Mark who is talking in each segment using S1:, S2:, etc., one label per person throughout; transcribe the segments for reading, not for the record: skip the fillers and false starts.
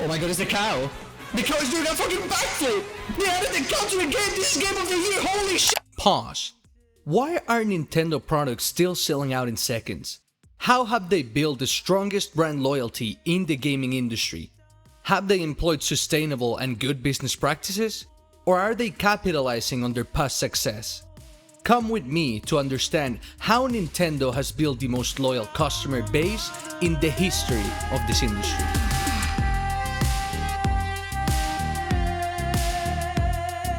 S1: Oh my god, it's the cow. The cow is doing a fucking backflip. They added the cow to the game. This is game of the year. Holy shit. Pause. Why are Nintendo products still selling out in seconds? How have they built the strongest brand loyalty in the gaming industry? Have they employed sustainable and good business practices? Or are they capitalizing on their past success? Come with me to understand how Nintendo has built the most loyal customer base in the history of this industry.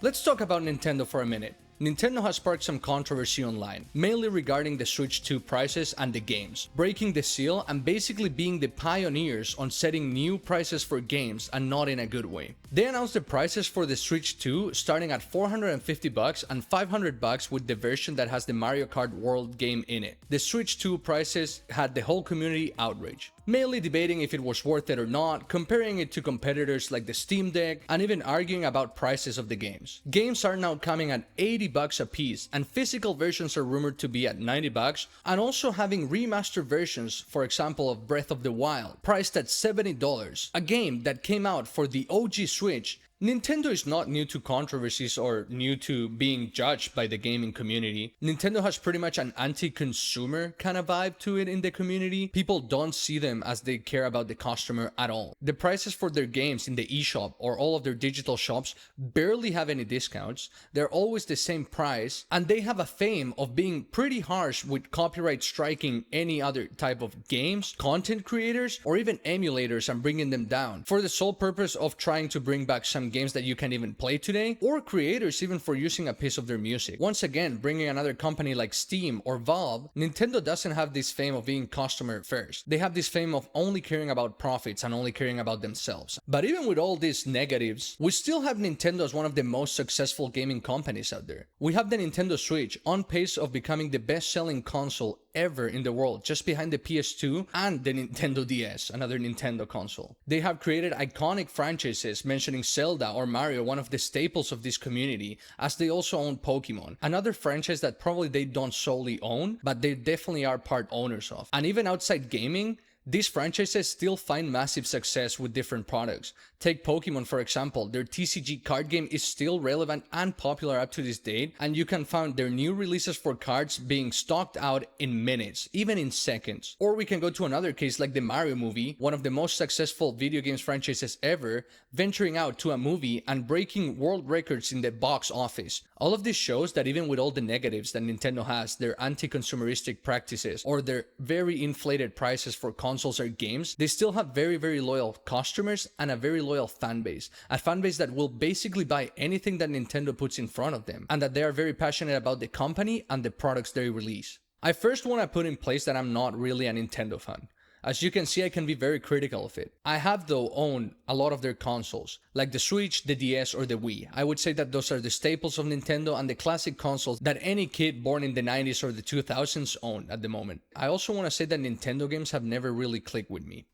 S1: Let's talk about Nintendo for a minute. Nintendo has sparked some controversy online, mainly regarding the Switch 2 prices and the games, breaking the seal and basically being the pioneers on setting new prices for games and not in a good way. They announced the prices for the Switch 2 starting at $450 and $500 with the version that has the Mario Kart World game in it. The Switch 2 prices had the whole community outraged, mainly debating if it was worth it or not, comparing it to competitors like the Steam Deck, and even arguing about prices of the games. Games are now coming at $80 a piece, and physical versions are rumored to be at $90, and also having remastered versions, for example of Breath of the Wild, priced at $70, a game that came out for the OG Switch. Nintendo is not new to controversies or new to being judged by the gaming community. Nintendo has pretty much an anti-consumer kind of vibe to it in the community. People don't see them as they care about the customer at all. The prices for their games in the eShop or all of their digital shops barely have any discounts. They're always the same price, and they have a fame of being pretty harsh with copyright striking any other type of games, content creators, or even emulators and bringing them down for the sole purpose of trying to bring back some games that you can't even play today, or creators even for using a piece of their music. Once again, bringing another company like Steam or Valve, Nintendo doesn't have this fame of being customer first. They have this fame of only caring about profits and only caring about themselves. But even with all these negatives, we still have Nintendo as one of the most successful gaming companies out there. We have the Nintendo Switch on pace of becoming the best-selling console ever in the world, just behind the PS2 and the Nintendo DS, another Nintendo console. They have created iconic franchises, mentioning Zelda or Mario, one of the staples of this community, as they also own Pokemon, another franchise that probably they don't solely own, but they definitely are part owners of. And even outside gaming, these franchises still find massive success with different products. Take Pokemon for example, their TCG card game is still relevant and popular up to this date, and you can find their new releases for cards being stocked out in minutes, even in seconds. Or we can go to another case like the Mario movie, one of the most successful video games franchises ever, venturing out to a movie and breaking world records in the box office. All of this shows that even with all the negatives that Nintendo has, their anti-consumeristic practices or their very inflated prices for consoles or games, they still have very, very loyal customers and a very loyal fan base. A fan base that will basically buy anything that Nintendo puts in front of them, and that they are very passionate about the company and the products they release. I first want to put in place that I'm not really a Nintendo fan. As you can see, I can be very critical of it. I have though owned a lot of their consoles, like the Switch, the DS, or the Wii. I would say that those are the staples of Nintendo and the classic consoles that any kid born in the 90s or the 2000s owned at the moment. I also want to say that Nintendo games have never really clicked with me.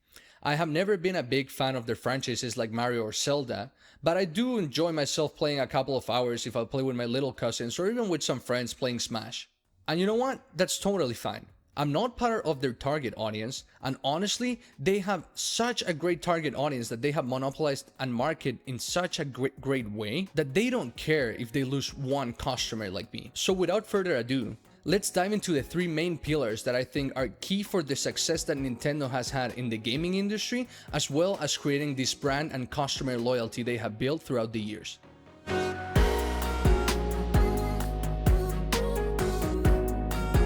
S1: I have never been a big fan of their franchises like Mario or Zelda, but I do enjoy myself playing a couple of hours if I play with my little cousins or even with some friends playing Smash. And you know what? That's totally fine. I'm not part of their target audience, and honestly, they have such a great target audience that they have monopolized and market in such a great way that they don't care if they lose one customer like me. So without further ado, let's dive into the three main pillars that I think are key for the success that Nintendo has had in the gaming industry, as well as creating this brand and customer loyalty they have built throughout the years.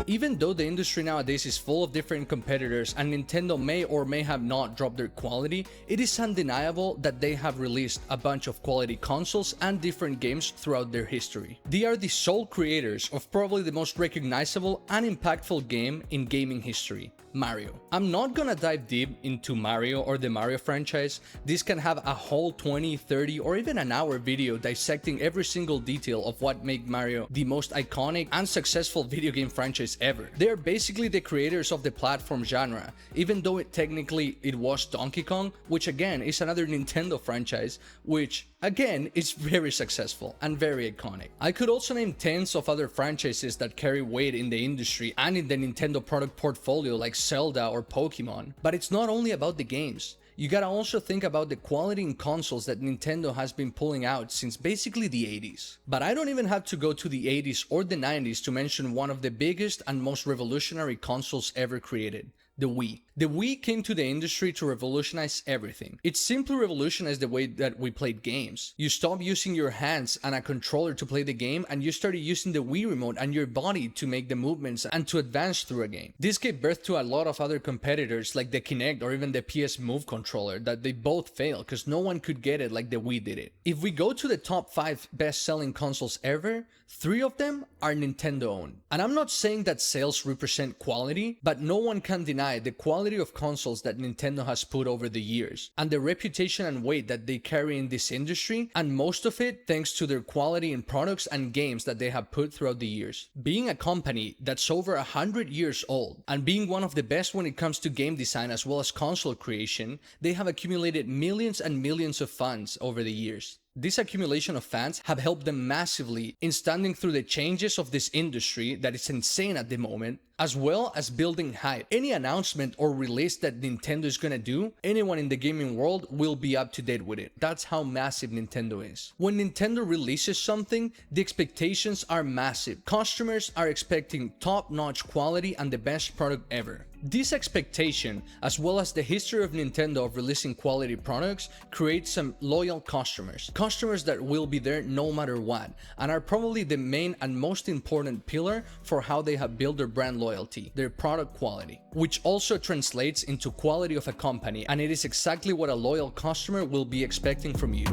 S1: Even though the industry nowadays is full of different competitors and Nintendo may or may have not dropped their quality, it is undeniable that they have released a bunch of quality consoles and different games throughout their history. They are the sole creators of probably the most recognizable and impactful game in gaming history, Mario. I'm not gonna dive deep into Mario or the Mario franchise. This can have a whole 20, 30, or even an hour video dissecting every single detail of what made Mario the most iconic and successful video game franchise ever. They are basically the creators of the platform genre, even though technically it was Donkey Kong, which again is another Nintendo franchise, which again is very successful and very iconic. I could also name tens of other franchises that carry weight in the industry and in the Nintendo product portfolio like Zelda or Pokemon. But it's not only about the games. you gotta also think about the quality in consoles that Nintendo has been pulling out since basically the 80s. But I don't even have to go to the 80s or the 90s to mention one of the biggest and most revolutionary consoles ever created, the Wii. The Wii came to the industry to revolutionize everything. It simply revolutionized the way that we played games. You stopped using your hands and a controller to play the game, and you started using the Wii remote and your body to make the movements and to advance through a game. This gave birth to a lot of other competitors like the Kinect or even the PS Move controller that they both failed because no one could get it like the Wii did it. If we go to the top 5 best-selling consoles ever, 3 of them are Nintendo owned. And I'm not saying that sales represent quality, but no one can deny the quality of consoles that Nintendo has put over the years, and the reputation and weight that they carry in this industry, and most of it thanks to their quality in products and games that they have put throughout the years. Being a company that's over 100 years old, and being one of the best when it comes to game design as well as console creation, they have accumulated millions and millions of fans over the years. This accumulation of fans have helped them massively in standing through the changes of this industry that is insane at the moment, as well as building hype. Any announcement or release that Nintendo is gonna do, anyone in the gaming world will be up to date with it. That's how massive Nintendo is. When Nintendo releases something, the expectations are massive. Customers are expecting top-notch quality and the best product ever. This expectation, as well as the history of Nintendo of releasing quality products, creates some loyal customers. Customers that will be there no matter what, and are probably the main and most important pillar for how they have built their brand loyalty, their product quality, which also translates into quality of a company, and it is exactly what a loyal customer will be expecting from you.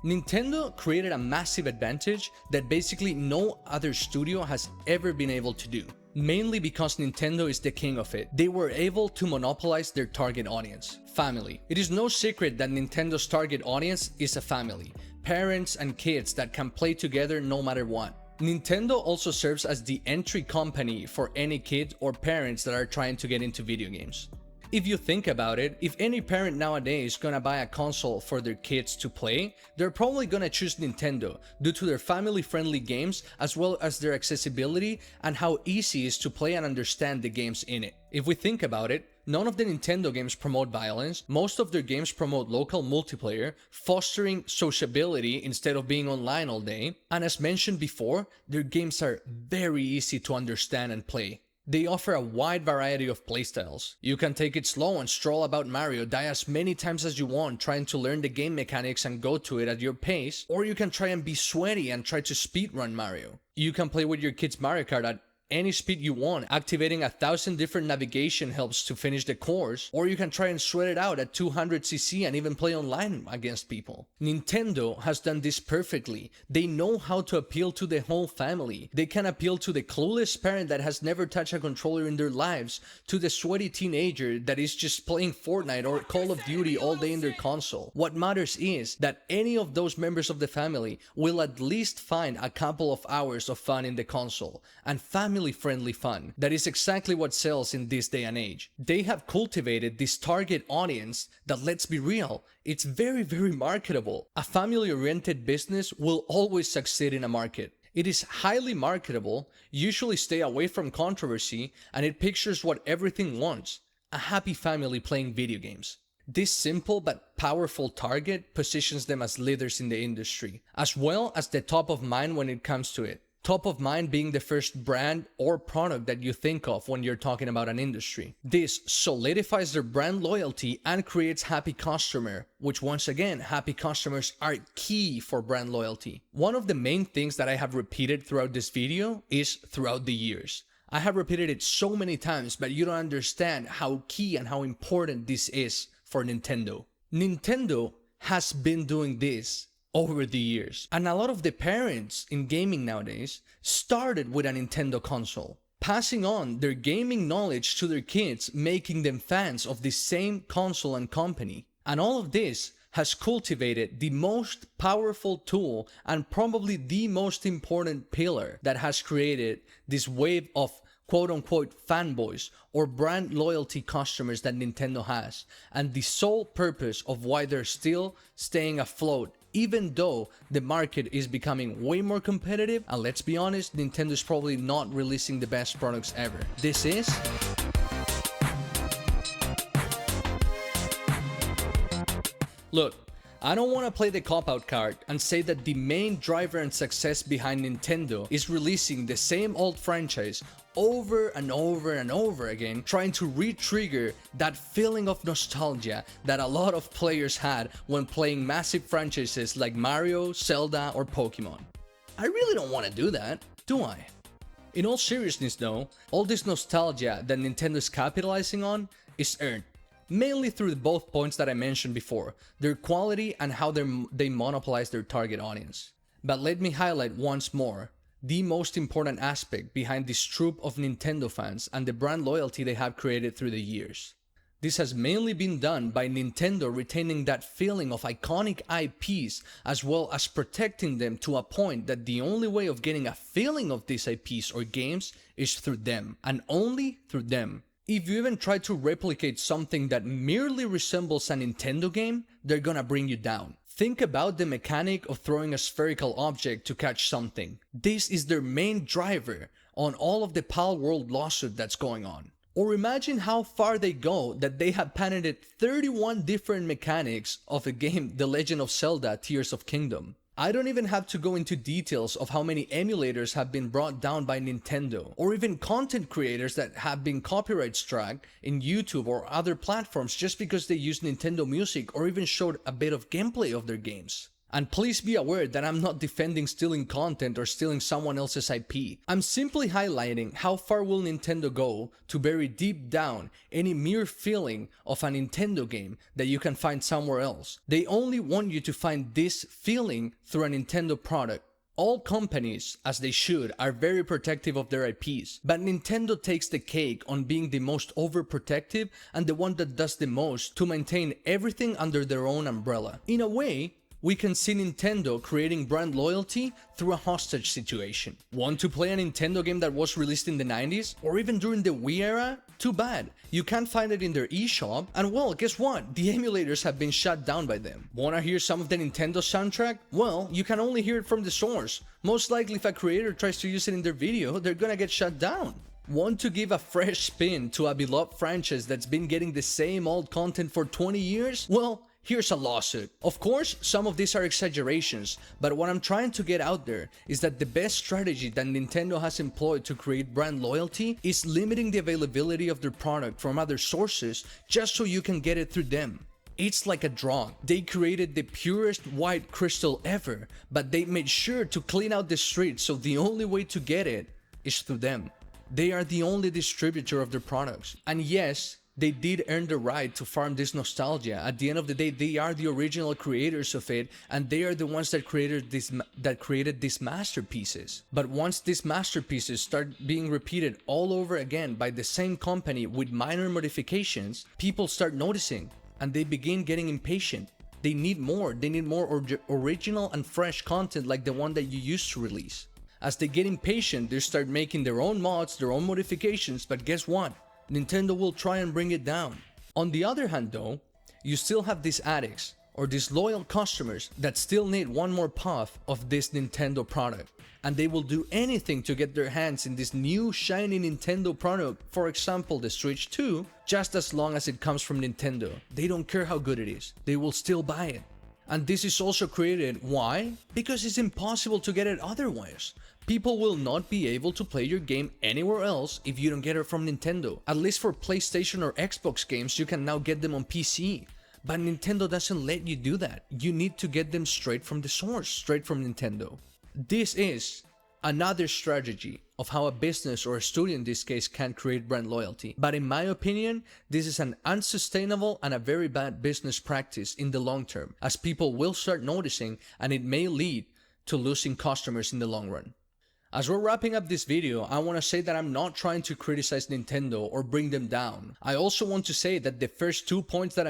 S1: Nintendo created a massive advantage that basically no other studio has ever been able to do. Mainly because Nintendo is the king of it. They were able to monopolize their target audience, family. It is no secret that Nintendo's target audience is a family, parents and kids that can play together no matter what. Nintendo also serves as the entry company for any kid or parents that are trying to get into video games. If you think about it, if any parent nowadays gonna buy a console for their kids to play, they're probably gonna choose Nintendo due to their family-friendly games as well as their accessibility and how easy it is to play and understand the games in it. If we think about it, none of the Nintendo games promote violence, most of their games promote local multiplayer, fostering sociability instead of being online all day, and as mentioned before, their games are very easy to understand and play. They offer a wide variety of playstyles. You can take it slow and stroll about Mario, die as many times as you want trying to learn the game mechanics and go to it at your pace, or you can try and be sweaty and try to speedrun Mario. You can play with your kids Mario Kart at any speed you want, activating 1,000 different navigation helps to finish the course, or you can try and sweat it out at 200cc and even play online against people. Nintendo has done this perfectly. They know how to appeal to the whole family. They can appeal to the clueless parent that has never touched a controller in their lives, to the sweaty teenager that is just playing Fortnite or Call of Duty all day in their console. What matters is that any of those members of the family will at least find a couple of hours of fun in the console, and family-friendly fun. That is exactly what sells in this day and age. They have cultivated this target audience that, let's be real, it's very marketable. A family-oriented business will always succeed in a market. It is highly marketable, usually stay away from controversy, and it pictures what everything wants: a happy family playing video games. This simple but powerful target positions them as leaders in the industry, as well as the top of mind when it comes to it. Top of mind being the first brand or product that you think of when you're talking about an industry. This solidifies their brand loyalty and creates happy customer, which once again, happy customers are key for brand loyalty. One of the main things that I have repeated throughout this video is throughout the years. I have repeated it so many times, but you don't understand how key and how important this is for Nintendo. Nintendo has been doing this over the years. And a lot of the parents in gaming nowadays started with a Nintendo console, passing on their gaming knowledge to their kids, making them fans of the same console and company. And all of this has cultivated the most powerful tool and probably the most important pillar that has created this wave of quote-unquote fanboys or brand loyalty customers that Nintendo has, and the sole purpose of why they're still staying afloat even though the market is becoming way more competitive, and let's be honest, Nintendo is probably not releasing the best products ever. This is... Look, I don't want to play the cop-out card and say that the main driver and success behind Nintendo is releasing the same old franchise over and over and over again, trying to re-trigger that feeling of nostalgia that a lot of players had when playing massive franchises like Mario, Zelda, or Pokemon. I really don't want to do that, do I? In all seriousness though, all this nostalgia that Nintendo is capitalizing on is earned. Mainly through both points that I mentioned before, their quality and how they monopolize their target audience. But let me highlight once more the most important aspect behind this troop of Nintendo fans and the brand loyalty they have created through the years. This has mainly been done by Nintendo retaining that feeling of iconic IPs as well as protecting them to a point that the only way of getting a feeling of these IPs or games is through them, and only through them. If you even try to replicate something that merely resembles a Nintendo game, they're gonna bring you down. Think about the mechanic of throwing a spherical object to catch something. This is their main driver on all of the Pal World lawsuit that's going on. Or imagine how far they go that they have patented 31 different mechanics of the game The Legend of Zelda Tears of Kingdom. I don't even have to go into details of how many emulators have been brought down by Nintendo, or even content creators that have been copyright struck in YouTube or other platforms just because they use Nintendo music or even showed a bit of gameplay of their games. And please be aware that I'm not defending stealing content or stealing someone else's IP. I'm simply highlighting how far will Nintendo go to bury deep down any mere feeling of a Nintendo game that you can find somewhere else. They only want you to find this feeling through a Nintendo product. All companies, as they should, are very protective of their IPs, but Nintendo takes the cake on being the most overprotective and the one that does the most to maintain everything under their own umbrella. In a way, we can see Nintendo creating brand loyalty through a hostage situation. Want to play a Nintendo game that was released in the 90s? Or even during the Wii era? Too bad. You can't find it in their eShop, and well, guess what? The emulators have been shut down by them. Wanna hear some of the Nintendo soundtrack? Well, you can only hear it from the source. Most likely if a creator tries to use it in their video, they're gonna get shut down. Want to give a fresh spin to a beloved franchise that's been getting the same old content for 20 years? Well, here's a lawsuit. Of course, some of these are exaggerations, but what I'm trying to get out there is that the best strategy that Nintendo has employed to create brand loyalty is limiting the availability of their product from other sources just so you can get it through them. It's like a drug. They created the purest white crystal ever, but they made sure to clean out the streets, so the only way to get it is through them. They are the only distributor of their products. And yes, they did earn the right to farm this nostalgia. At the end of the day, they are the original creators of it, and they are the ones that created these masterpieces. But once these masterpieces start being repeated all over again by the same company with minor modifications, people start noticing, and they begin getting impatient. They need more. They need more original and fresh content like the one that you used to release. As they get impatient, they start making their own mods, their own modifications, but guess what? Nintendo will try and bring it down. On the other hand though, you still have these addicts or these loyal customers that still need one more puff of this Nintendo product, and they will do anything to get their hands in this new shiny Nintendo product, for example the Switch 2, just as long as it comes from Nintendo. They don't care how good it is, they will still buy it. And this is also created, why? Because it's impossible to get it otherwise. People will not be able to play your game anywhere else if you don't get it from Nintendo. At least for PlayStation or Xbox games, you can now get them on PC. But Nintendo doesn't let you do that. You need to get them straight from the source, straight from Nintendo. This is another strategy of how a business or a studio in this case can create brand loyalty. But in my opinion, this is an unsustainable and a very bad business practice in the long term, as people will start noticing, and it may lead to losing customers in the long run. As we're wrapping up this video, I want to say that I'm not trying to criticize Nintendo or bring them down. I also want to say that the first 2 points that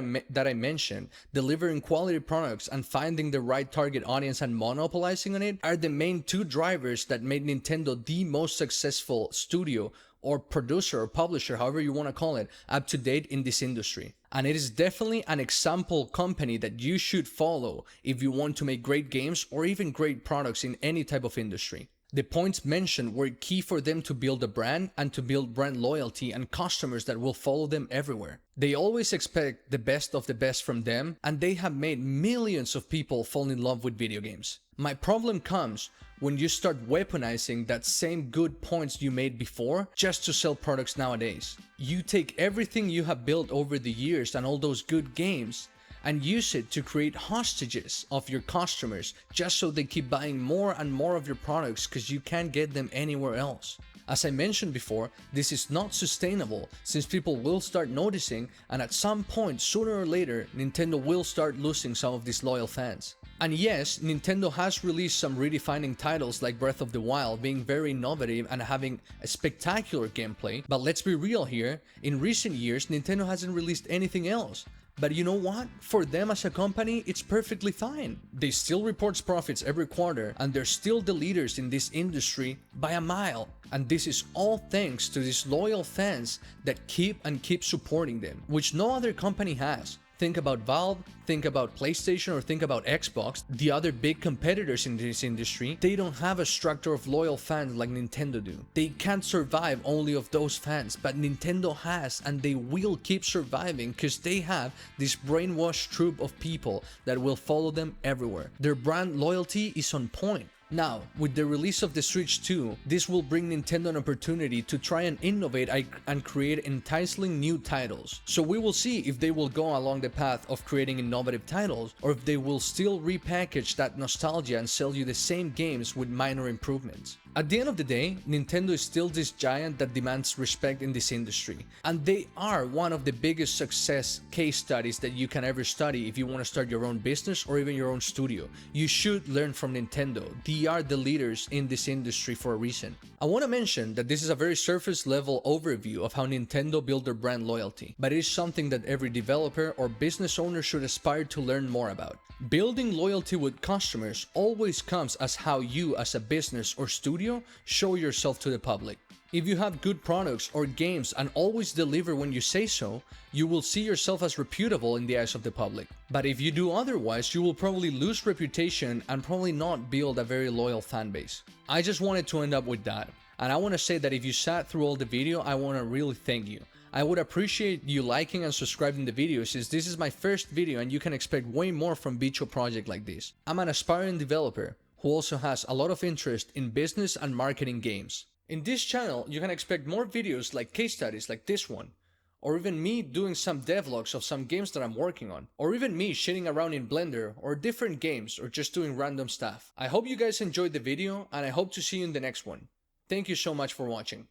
S1: I mentioned, delivering quality products and finding the right target audience and monopolizing on it, are the main 2 drivers that made Nintendo the most successful studio or producer or publisher, however you want to call it, up to date in this industry. And it is definitely an example company that you should follow if you want to make great games or even great products in any type of industry. The points mentioned were key for them to build a brand and to build brand loyalty and customers that will follow them everywhere. They always expect the best of the best from them, and they have made millions of people fall in love with video games. My problem comes when you start weaponizing that same good points you made before just to sell products nowadays. You take everything you have built over the years and all those good games and use it to create hostages of your customers just so they keep buying more and more of your products because you can't get them anywhere else. As I mentioned before, this is not sustainable since people will start noticing, and at some point sooner or later Nintendo will start losing some of these loyal fans. And yes, Nintendo has released some redefining titles like Breath of the Wild, being very innovative and having a spectacular gameplay, but let's be real here, in recent years Nintendo hasn't released anything else. But you know what? For them as a company, it's perfectly fine. They still report profits every quarter, and they're still the leaders in this industry by a mile. And this is all thanks to these loyal fans that keep supporting them, which no other company has. Think about Valve, think about PlayStation, or think about Xbox, the other big competitors in this industry. They don't have a structure of loyal fans like Nintendo do. They can't survive only of those fans, but Nintendo has, and they will keep surviving because they have this brainwashed troop of people that will follow them everywhere. Their brand loyalty is on point. Now, with the release of the Switch 2, this will bring Nintendo an opportunity to try and innovate and create enticing new titles. So we will see if they will go along the path of creating innovative titles, or if they will still repackage that nostalgia and sell you the same games with minor improvements. At the end of the day, Nintendo is still this giant that demands respect in this industry, and they are one of the biggest success case studies that you can ever study if you want to start your own business or even your own studio. You should learn from Nintendo. They are the leaders in this industry for a reason. I want to mention that this is a very surface level overview of how Nintendo built their brand loyalty, but it is something that every developer or business owner should aspire to learn more about. Building loyalty with customers always comes as how you as a business or studio show yourself to the public. If you have good products or games and always deliver when you say so, you will see yourself as reputable in the eyes of the public. But if you do otherwise, you will probably lose reputation and probably not build a very loyal fan base. I just wanted to end up with that. And I want to say that if you sat through all the video, I want to really thank you. I would appreciate you liking and subscribing the video, since this is my first video and you can expect way more from Bicho project like this. I'm an aspiring developer who also has a lot of interest in business and marketing games. In this channel, you can expect more videos like case studies like this one, or even me doing some devlogs of some games that I'm working on, or even me shitting around in Blender or different games, or just doing random stuff. I hope you guys enjoyed the video and I hope to see you in the next one. Thank you so much for watching.